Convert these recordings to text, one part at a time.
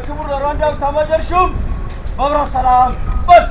ለክቡር ለሩዋንዳው ኤታማዦር ሹም መብራት ሰላም በል።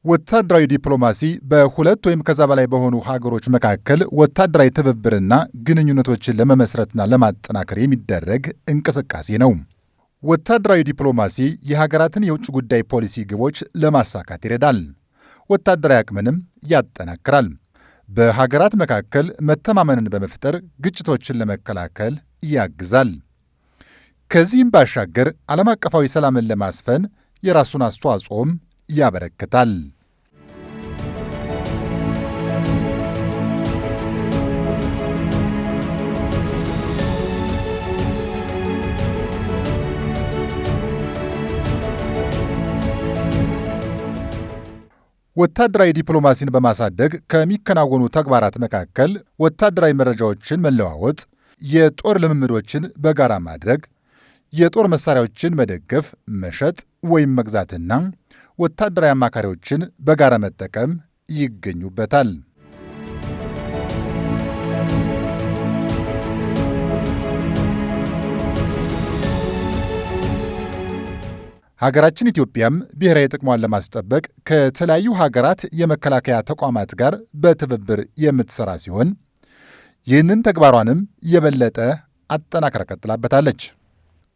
ወታደራዊ ዲፕሎማሲ በሁለት ወይም ከዛ በላይ በሆኑ ሀገሮች መካከል ወታደራዊ ትብብርና ግንኙነቶችን ለመመስረትና ለማጠናከር የሚደረግ እንቅስቃሴ ነው። ወታደራዊ ዲፕሎማሲ የሀገራትን የውጭ ጉዳይ ፖሊሲ ግቦች ለማሳካት ይረዳል። ወታደራዊ አቅምንም ያጠናክራል። በሀገራት መካከል መተማመንን በመፍጠር ግጭቶችን ለመከላከል ያግዛል። ከዚህም ባሻገር ዓለም አቀፋዊ ሰላምን ለማስፈን የራሱን አስተዋጽኦም ያበረክታል። ወታደራዊ ዲፕሎማሲን በማሳደግ ከሚከናወኑ ተግባራት መካከል ወታደራዊ መረጃዎችን መለዋወጥ፣ የጦር ልምምዶችን በጋራ ማድረግ፣ የጦር መሳሪያዎችን መደገፍ፣ መሸጥ ወይም መግዛትና ወታደራዊ አማካሪዎችን በጋራ መጠቀም ይገኙበታል። ሀገራችን ኢትዮጵያም ብሔራዊ ጥቅሟን ለማስጠበቅ ከተለያዩ ሀገራት የመከላከያ ተቋማት ጋር በትብብር የምትሰራ ሲሆን ይህንን ተግባሯንም የበለጠ አጠናክራ ቀጥላበታለች።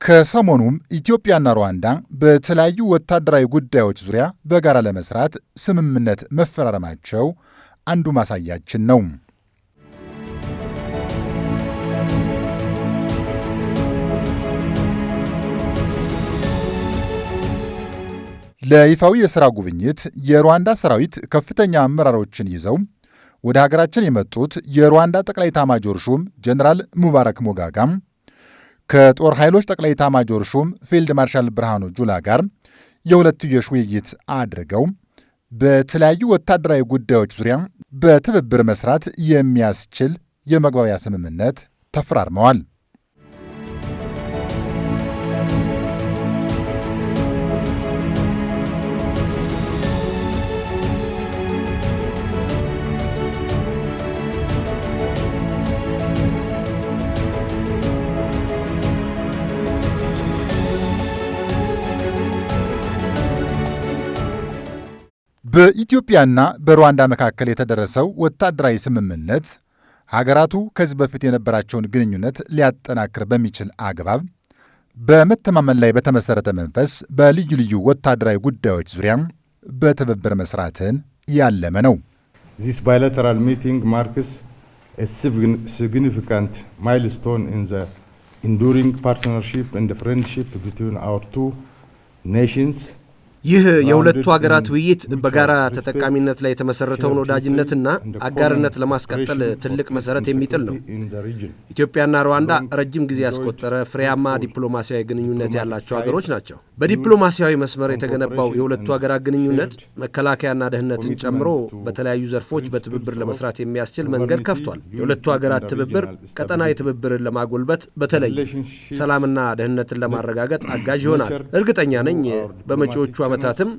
ከሰሞኑም ኢትዮጵያና ሩዋንዳ በተለያዩ ወታደራዊ ጉዳዮች ዙሪያ በጋራ ለመስራት ስምምነት መፈራረማቸው አንዱ ማሳያችን ነው። ለይፋዊ የሥራ ጉብኝት የሩዋንዳ ሰራዊት ከፍተኛ አመራሮችን ይዘው ወደ ሀገራችን የመጡት የሩዋንዳ ጠቅላይ ኤታማዦር ሹም ጀነራል ሙባረክ ሞጋጋም ከጦር ኃይሎች ጠቅላይ ኤታማዦር ሹም ፊልድ ማርሻል ብርሃኑ ጁላ ጋር የሁለትዮሽ ውይይት አድርገው በተለያዩ ወታደራዊ ጉዳዮች ዙሪያ በትብብር መስራት የሚያስችል የመግባቢያ ስምምነት ተፈራርመዋል። በኢትዮጵያና በሩዋንዳ መካከል የተደረሰው ወታደራዊ ስምምነት ሀገራቱ ከዚህ በፊት የነበራቸውን ግንኙነት ሊያጠናክር በሚችል አግባብ በመተማመን ላይ በተመሰረተ መንፈስ በልዩ ልዩ ወታደራዊ ጉዳዮች ዙሪያ በትብብር መስራትን ያለመ ነው። This bilateral meeting marks a significant milestone in the enduring partnership and the friendship between our two nations. ይህ የሁለቱ ሀገራት ውይይት በጋራ ተጠቃሚነት ላይ የተመሰረተውን ወዳጅነትና አጋርነት ለማስቀጠል ትልቅ መሰረት የሚጥል ነው። ኢትዮጵያና ሩዋንዳ ረጅም ጊዜ ያስቆጠረ ፍሬያማ ዲፕሎማሲያዊ ግንኙነት ያላቸው ሀገሮች ናቸው። በዲፕሎማሲያዊ መስመር የተገነባው የሁለቱ ሀገራት ግንኙነት መከላከያና ደህንነትን ጨምሮ በተለያዩ ዘርፎች በትብብር ለመስራት የሚያስችል መንገድ ከፍቷል። የሁለቱ ሀገራት ትብብር ቀጠናዊ ትብብርን ለማጎልበት በተለይ ሰላምና ደህንነትን ለማረጋገጥ አጋዥ ይሆናል። እርግጠኛ ነኝ በመጪዎቹ ዓመታትም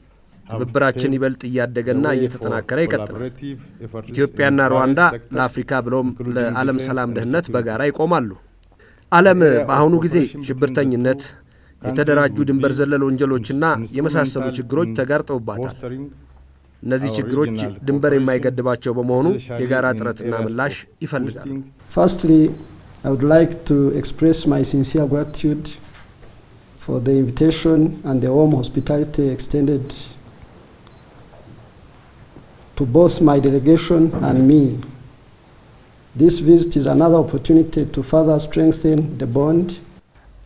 ትብብራችን ይበልጥ እያደገና እየተጠናከረ ይቀጥላል። ኢትዮጵያና ሩዋንዳ ለአፍሪካ ብሎም ለዓለም ሰላም ደህንነት በጋራ ይቆማሉ። ዓለም በአሁኑ ጊዜ ሽብርተኝነት፣ የተደራጁ ድንበር ዘለል ወንጀሎችና የመሳሰሉ ችግሮች ተጋርጠውባታል። እነዚህ ችግሮች ድንበር የማይገድባቸው በመሆኑ የጋራ ጥረትና ምላሽ ይፈልጋሉ። Firstly, I would like to express my sincere gratitude for the invitation and the warm hospitality extended to both my delegation and me This visit is another opportunity to further strengthen the bond.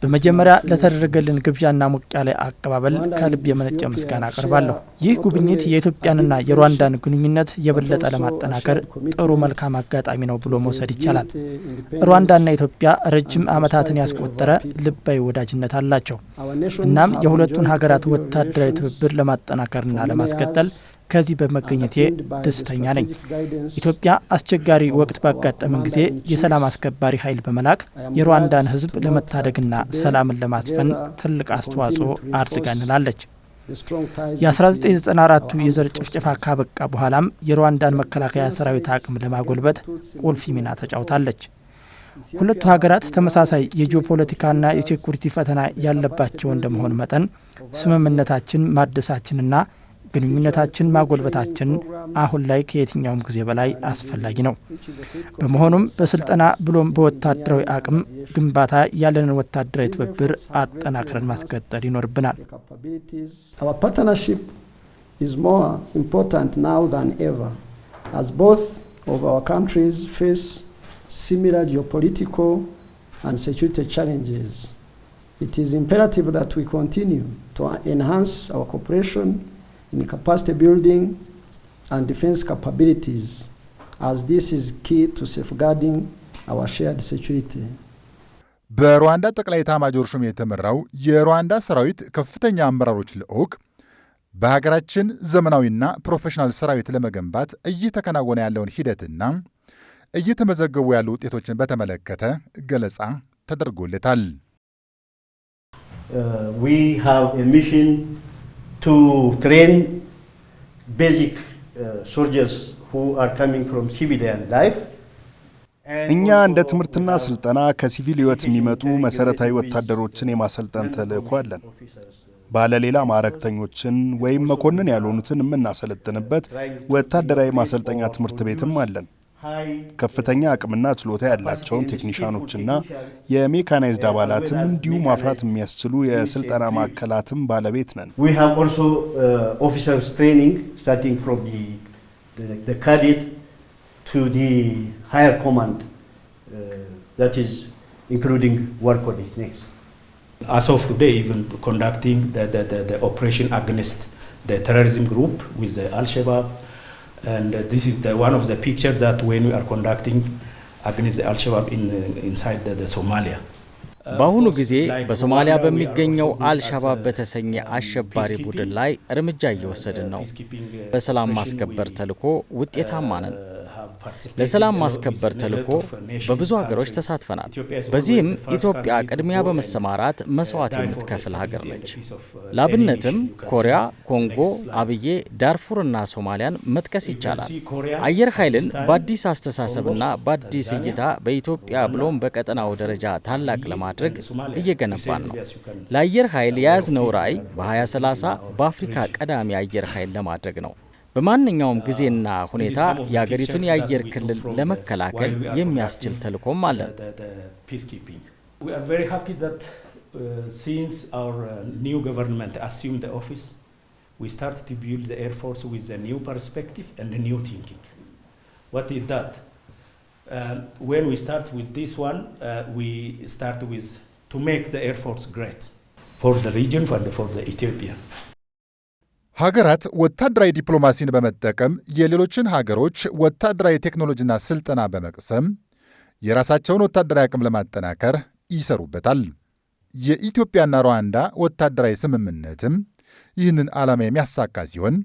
በመጀመሪያ ለተደረገልን ግብዣና ሞቅ ያለ አቀባበል ከልብ የመነጨ ምስጋና አቀርባለሁ። ይህ ጉብኝት የኢትዮጵያንና የሩዋንዳን ግንኙነት የበለጠ ለማጠናከር ጥሩ መልካም አጋጣሚ ነው ብሎ መውሰድ ይቻላል። ሩዋንዳና ኢትዮጵያ ረጅም ዓመታትን ያስቆጠረ ልባዊ ወዳጅነት አላቸው። እናም የሁለቱን ሀገራት ወታደራዊ ትብብር ለማጠናከርና ለማስቀጠል ከዚህ በመገኘቴ ደስተኛ ነኝ። ኢትዮጵያ አስቸጋሪ ወቅት ባጋጠመን ጊዜ የሰላም አስከባሪ ኃይል በመላክ የሩዋንዳን ሕዝብ ለመታደግና ሰላምን ለማስፈን ትልቅ አስተዋጽኦ አድርጋለች። የ1994ቱ የዘር ጭፍጨፋ ካበቃ በኋላም የሩዋንዳን መከላከያ ሰራዊት አቅም ለማጎልበት ቁልፍ ሚና ተጫውታለች። ሁለቱ ሀገራት ተመሳሳይ የጂኦፖለቲካና የሴኩሪቲ ፈተና ያለባቸው እንደመሆን መጠን ስምምነታችን ማደሳችንና ግንኙነታችን ማጎልበታችን አሁን ላይ ከየትኛውም ጊዜ በላይ አስፈላጊ ነው። በመሆኑም በስልጠና ብሎም በወታደራዊ አቅም ግንባታ ያለንን ወታደራዊ ትብብር አጠናክረን ማስቀጠል ይኖርብናል። Our partnership is more important now than ever as both of our countries face similar geopolitical and security challenges. It is imperative that we continue to enhance our cooperation in capacity building and defense capabilities, as this is key to safeguarding our shared security. በሩዋንዳ ጠቅላይ ኤታማዦር ሹም የተመራው የሩዋንዳ ሰራዊት ከፍተኛ አመራሮች ልዑክ በሀገራችን ዘመናዊና ፕሮፌሽናል ሰራዊት ለመገንባት እየተከናወነ ያለውን ሂደትና እየተመዘገቡ ያሉ ውጤቶችን በተመለከተ ገለጻ ተደርጎለታል። We have a mission to train basic soldiers who are coming from civilian life. እኛ እንደ ትምህርትና ስልጠና ከሲቪል ህይወት የሚመጡ መሰረታዊ ወታደሮችን የማሰልጠን ተልዕኮ አለን። ባለሌላ ማዕረግተኞችን ወይም መኮንን ያልሆኑትን የምናሰለጥንበት ወታደራዊ ማሰልጠኛ ትምህርት ቤትም አለን። ከፍተኛ አቅምና ችሎታ ያላቸውን ቴክኒሻኖችና የሜካናይዝድ አባላትም እንዲሁ ማፍራት የሚያስችሉ የስልጠና ማዕከላትም ባለቤት ነን። We have also officers training starting from the cadet to the higher command, that is including war coordinates. As of today, even conducting the operation against the terrorism group with the Al-Shabaab. And this is one of the pictures that when we are conducting against the Al-Shabaab inside the Somalia. በአሁኑ ጊዜ በሶማሊያ በሚገኘው አልሻባብ በተሰኘ አሸባሪ ቡድን ላይ እርምጃ እየወሰድን ነው። በሰላም ማስከበር ተልዕኮ ውጤታማ ነን። ለሰላም ማስከበር ተልዕኮ በብዙ ሀገሮች ተሳትፈናል። በዚህም ኢትዮጵያ ቅድሚያ በመሰማራት መስዋዕት የምትከፍል ሀገር ነች። ላብነትም ኮሪያ፣ ኮንጎ፣ አብዬ፣ ዳርፉርና ሶማሊያን መጥቀስ ይቻላል። አየር ኃይልን በአዲስ አስተሳሰብና በአዲስ እይታ በኢትዮጵያ ብሎም በቀጠናው ደረጃ ታላቅ ለማድረግ እየገነባን ነው። ለአየር ኃይል የያዝነው ራዕይ በ2030 በአፍሪካ ቀዳሚ አየር ኃይል ለማድረግ ነው። በማንኛውም ጊዜና ሁኔታ የአገሪቱን የአየር ክልል ለመከላከል የሚያስችል ተልዕኮም አለን። We are very happy that since our new government assumed the office, we started to build the Air Force with a new perspective and a new thinking. What is that? When we start with this one, we start with to make the Air Force great for the region, for the Ethiopia. ሀገራት ወታደራዊ ዲፕሎማሲን በመጠቀም የሌሎችን ሀገሮች ወታደራዊ ቴክኖሎጂና ስልጠና በመቅሰም የራሳቸውን ወታደራዊ አቅም ለማጠናከር ይሰሩበታል። የኢትዮጵያና ሩዋንዳ ወታደራዊ ስምምነትም ይህንን ዓላማ የሚያሳካ ሲሆን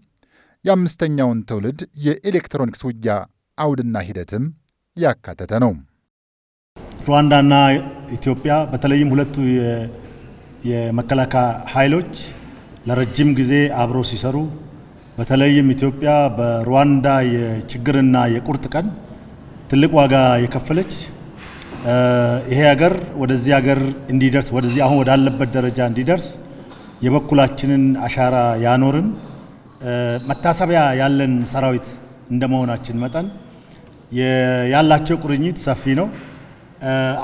የአምስተኛውን ትውልድ የኤሌክትሮኒክስ ውጊያ አውድና ሂደትም ያካተተ ነው። ሩዋንዳና ኢትዮጵያ በተለይም ሁለቱ የመከላከያ ኃይሎች ለረጅም ጊዜ አብሮ ሲሰሩ በተለይም ኢትዮጵያ በሩዋንዳ የችግርና የቁርጥ ቀን ትልቅ ዋጋ የከፈለች ይሄ ሀገር ወደዚህ ሀገር እንዲደርስ ወደዚህ አሁን ወዳለበት ደረጃ እንዲደርስ የበኩላችንን አሻራ ያኖርን መታሰቢያ ያለን ሰራዊት እንደመሆናችን መጠን ያላቸው ቁርኝት ሰፊ ነው።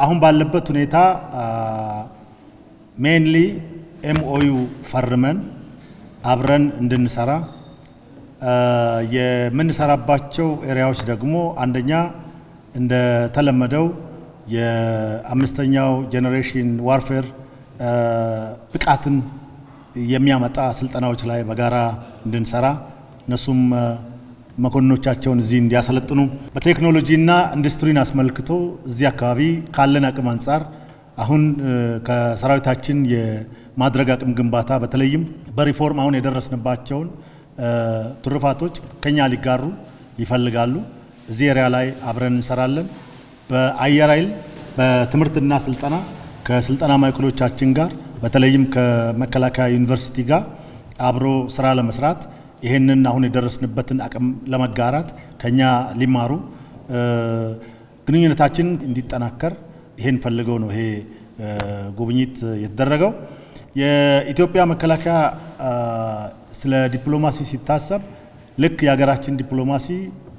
አሁን ባለበት ሁኔታ ሜንሊ ኤምኦዩ ፈርመን አብረን እንድንሰራ የምንሰራባቸው ኤሪያዎች ደግሞ አንደኛ እንደተለመደው የአምስተኛው ጄኔሬሽን ዋርፌር ብቃትን የሚያመጣ ስልጠናዎች ላይ በጋራ እንድንሰራ እነሱም መኮንኖቻቸውን እዚህ እንዲያሰለጥኑ በቴክኖሎጂና ኢንዱስትሪን አስመልክቶ እዚህ አካባቢ ካለን አቅም አንጻር አሁን ከሰራዊታችን የማድረግ አቅም ግንባታ በተለይም በሪፎርም አሁን የደረስንባቸውን ትሩፋቶች ከኛ ሊጋሩ ይፈልጋሉ። እዚህ ኤሪያ ላይ አብረን እንሰራለን። በአየር ኃይል በትምህርትና ስልጠና ከስልጠና ማዕከሎቻችን ጋር በተለይም ከመከላከያ ዩኒቨርሲቲ ጋር አብሮ ስራ ለመስራት ይሄንን አሁን የደረስንበትን አቅም ለመጋራት ከኛ ሊማሩ ግንኙነታችን እንዲጠናከር ይሄን ፈልገው ነው ይሄ ጉብኝት የተደረገው። የኢትዮጵያ መከላከያ ስለ ዲፕሎማሲ ሲታሰብ ልክ የሀገራችን ዲፕሎማሲ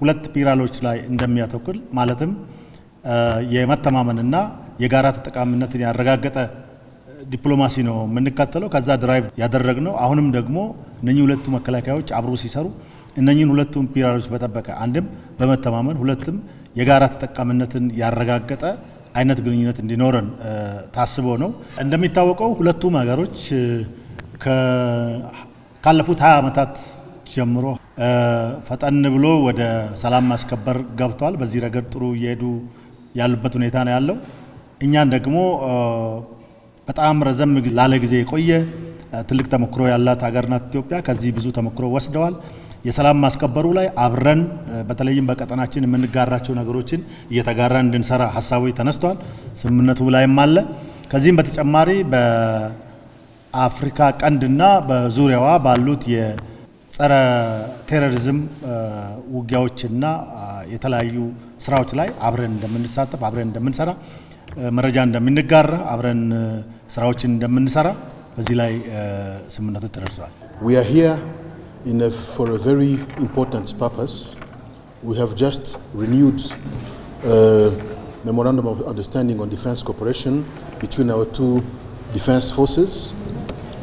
ሁለት ፒላሮች ላይ እንደሚያተኩር ማለትም የመተማመንና የጋራ ተጠቃሚነትን ያረጋገጠ ዲፕሎማሲ ነው የምንከተለው። ከዛ ድራይቭ ያደረግነው አሁንም ደግሞ እነኚህ ሁለቱ መከላከያዎች አብሮ ሲሰሩ እነኚህን ሁለቱም ፒላሮች በጠበቀ አንድም በመተማመን ሁለትም የጋራ ተጠቃሚነትን ያረጋገጠ አይነት ግንኙነት እንዲኖረን ታስቦ ነው። እንደሚታወቀው ሁለቱም ሀገሮች ካለፉት 20 ዓመታት ጀምሮ ፈጠን ብሎ ወደ ሰላም ማስከበር ገብተዋል። በዚህ ረገድ ጥሩ እየሄዱ ያሉበት ሁኔታ ነው ያለው። እኛን ደግሞ በጣም ረዘም ላለ ጊዜ የቆየ ትልቅ ተሞክሮ ያላት ሀገር ናት ኢትዮጵያ። ከዚህ ብዙ ተሞክሮ ወስደዋል። የሰላም ማስከበሩ ላይ አብረን በተለይም በቀጠናችን የምንጋራቸው ነገሮችን እየተጋራን እንድንሰራ ሀሳቦች ተነስተዋል። ስምምነቱ ላይም አለ። ከዚህም በተጨማሪ በአፍሪካ ቀንድና በዙሪያዋ ባሉት የጸረ ቴሮሪዝም ውጊያዎችና የተለያዩ ስራዎች ላይ አብረን እንደምንሳተፍ አብረን እንደምንሰራ መረጃ እንደምንጋራ አብረን ስራዎችን እንደምንሰራ በዚህ ላይ ስምምነቱ ተደርሷል። We are here for a very important purpose. We have just renewed memorandum of understanding on defense cooperation between our two defense forces.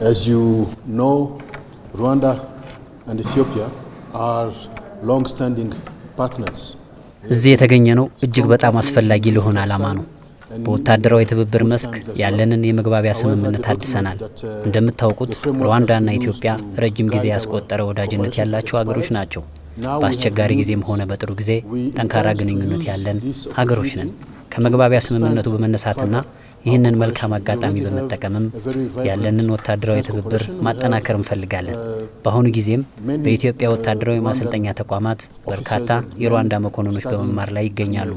As you know, Rwanda and Ethiopia are long-standing partners. እዚህ የተገኘ ነው እጅግ በጣም አስፈላጊ ለሆነ ዓላማ ነው። በወታደራዊ ትብብር መስክ ያለንን የመግባቢያ ስምምነት አድሰናል። እንደምታውቁት ሩዋንዳና ኢትዮጵያ ረጅም ጊዜ ያስቆጠረ ወዳጅነት ያላቸው ሀገሮች ናቸው። በአስቸጋሪ ጊዜም ሆነ በጥሩ ጊዜ ጠንካራ ግንኙነት ያለን ሀገሮች ነን። ከመግባቢያ ስምምነቱ በመነሳትና ይህንን መልካም አጋጣሚ በመጠቀምም ያለንን ወታደራዊ ትብብር ማጠናከር እንፈልጋለን። በአሁኑ ጊዜም በኢትዮጵያ ወታደራዊ ማሰልጠኛ ተቋማት በርካታ የሩዋንዳ መኮንኖች በመማር ላይ ይገኛሉ።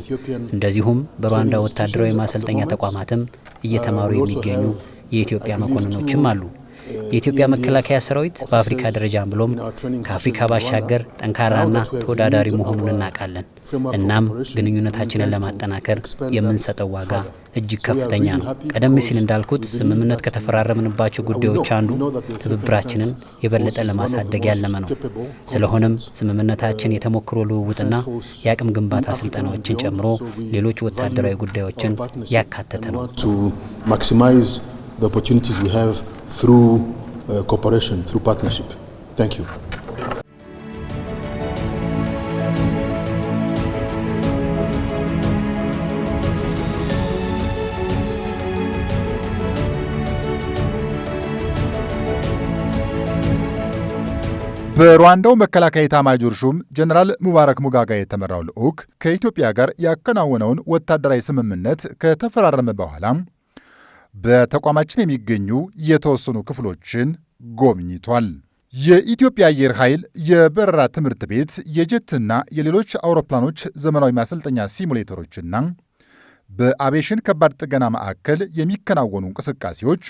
እንደዚሁም በሩዋንዳ ወታደራዊ ማሰልጠኛ ተቋማትም እየተማሩ የሚገኙ የኢትዮጵያ መኮንኖችም አሉ። የኢትዮጵያ መከላከያ ሰራዊት በአፍሪካ ደረጃ ብሎም ከአፍሪካ ባሻገር ጠንካራና ተወዳዳሪ መሆኑን እናውቃለን። እናም ግንኙነታችንን ለማጠናከር የምንሰጠው ዋጋ እጅግ ከፍተኛ ነው። ቀደም ሲል እንዳልኩት ስምምነት ከተፈራረምንባቸው ጉዳዮች አንዱ ትብብራችንን የበለጠ ለማሳደግ ያለመ ነው። ስለሆነም ስምምነታችን የተሞክሮ ልውውጥና የአቅም ግንባታ ስልጠናዎችን ጨምሮ ሌሎች ወታደራዊ ጉዳዮችን ያካተተ ነው። The opportunities we have through cooperation, through partnership. Thank you. በሩዋንዳው መከላከያ ኤታማዦር ሹም ጀነራል ሙባረክ ሙጋጋ የተመራው ልዑክ ከኢትዮጵያ ጋር ያከናወነውን ወታደራዊ ስምምነት ከተፈራረመ በኋላ በተቋማችን የሚገኙ የተወሰኑ ክፍሎችን ጎብኝቷል። የኢትዮጵያ አየር ኃይል የበረራ ትምህርት ቤት የጀትና የሌሎች አውሮፕላኖች ዘመናዊ ማሰልጠኛ ሲሙሌተሮችና በአቪዬሽን ከባድ ጥገና ማዕከል የሚከናወኑ እንቅስቃሴዎች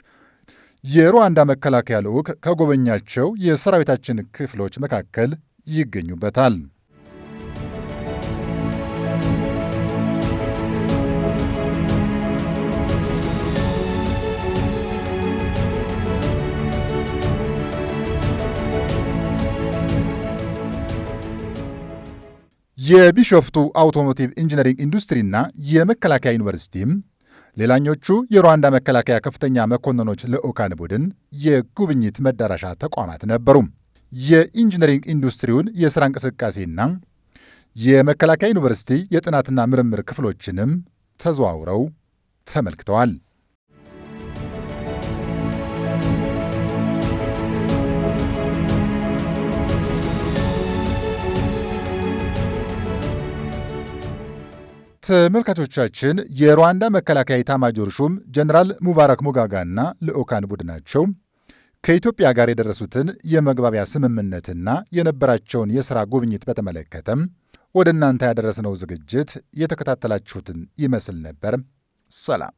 የሩዋንዳ መከላከያ ልዑክ ከጎበኛቸው የሰራዊታችን ክፍሎች መካከል ይገኙበታል። የቢሾፍቱ አውቶሞቲቭ ኢንጂነሪንግ ኢንዱስትሪና የመከላከያ ዩኒቨርሲቲም ሌላኞቹ የሩዋንዳ መከላከያ ከፍተኛ መኮንኖች ልዑካን ቡድን የጉብኝት መዳረሻ ተቋማት ነበሩ። የኢንጂነሪንግ ኢንዱስትሪውን የሥራ እንቅስቃሴና የመከላከያ ዩኒቨርሲቲ የጥናትና ምርምር ክፍሎችንም ተዘዋውረው ተመልክተዋል። ተመልካቾቻችን የሩዋንዳ መከላከያ ኤታማዦር ሹም ጀነራል ሙባረክ ሙጋጋና ልዑካን ቡድናቸው ከኢትዮጵያ ጋር የደረሱትን የመግባቢያ ስምምነትና የነበራቸውን የሥራ ጉብኝት በተመለከተም ወደ እናንተ ያደረስነው ዝግጅት የተከታተላችሁትን ይመስል ነበር። ሰላም።